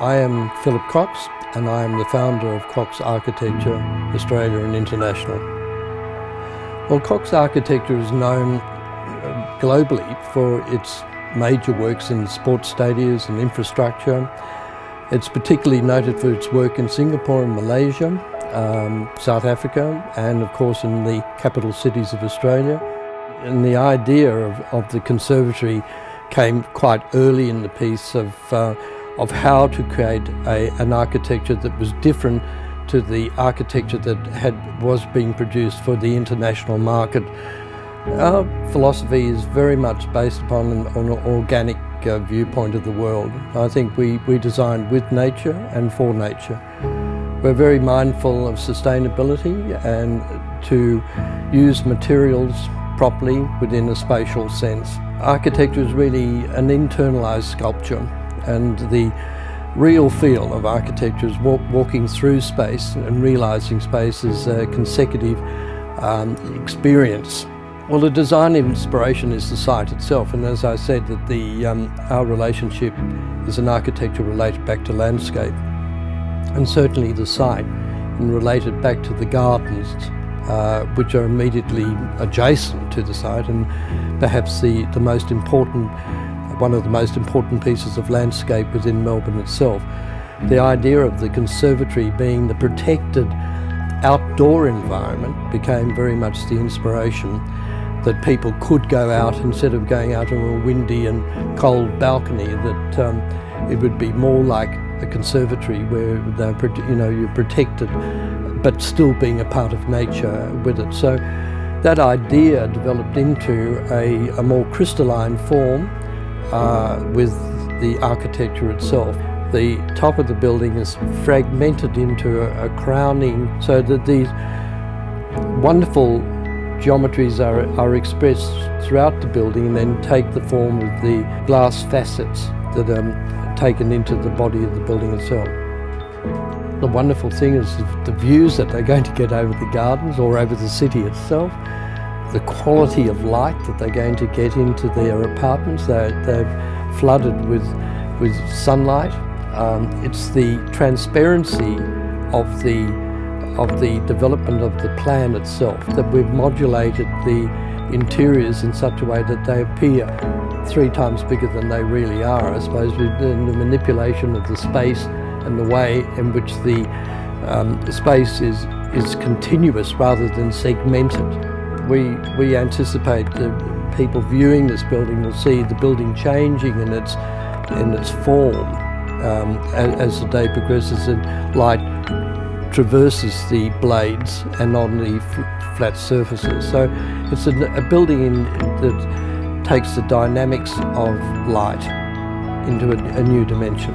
I am Philip Cox, and I am the founder of Cox Architecture Australia and International. Well, Cox Architecture is known globally for its major works in sports stadiums and infrastructure. It's particularly noted for its work in Singapore and Malaysia, South Africa, and of course in the capital cities of Australia. And the idea of the Conservatory came quite early in the piece of how to create an architecture that was different to the architecture that was being produced for the international market. Our philosophy is very much based upon an organic viewpoint of the world. I think we design with nature and for nature. We're very mindful of sustainability and to use materials properly within a spatial sense. Architecture is really an internalized sculpture, and the real feel of architecture is walking through space and realizing space as a consecutive experience. Well, the design inspiration is the site itself, and as I said, that our relationship is an architecture related back to landscape, and certainly the site, and related back to the gardens, which are immediately adjacent to the site, and perhaps one of the most important pieces of landscape within Melbourne itself. The idea of the conservatory being the protected outdoor environment became very much the inspiration, that people could go out instead of going out on a windy and cold balcony, that it would be more like a conservatory where you're protected but still being a part of nature with it. So that idea developed into a more crystalline form with the architecture itself. The top of the building is fragmented into a crowning, so that these wonderful geometries are expressed throughout the building and then take the form of the glass facets that are taken into the body of the building itself. The wonderful thing is the views that they're going to get over the gardens or over the city itself, the quality of light that they're going to get into their apartments. They're flooded with sunlight. It's the transparency of the development of the plan itself, that we've modulated the interiors in such a way that they appear 3 times bigger than they really are. I suppose in the manipulation of the space and the way in which the space is continuous rather than segmented. We anticipate that people viewing this building will see the building changing in its form as the day progresses and light traverses the blades and on the flat surfaces. So it's a building that takes the dynamics of light into a new dimension.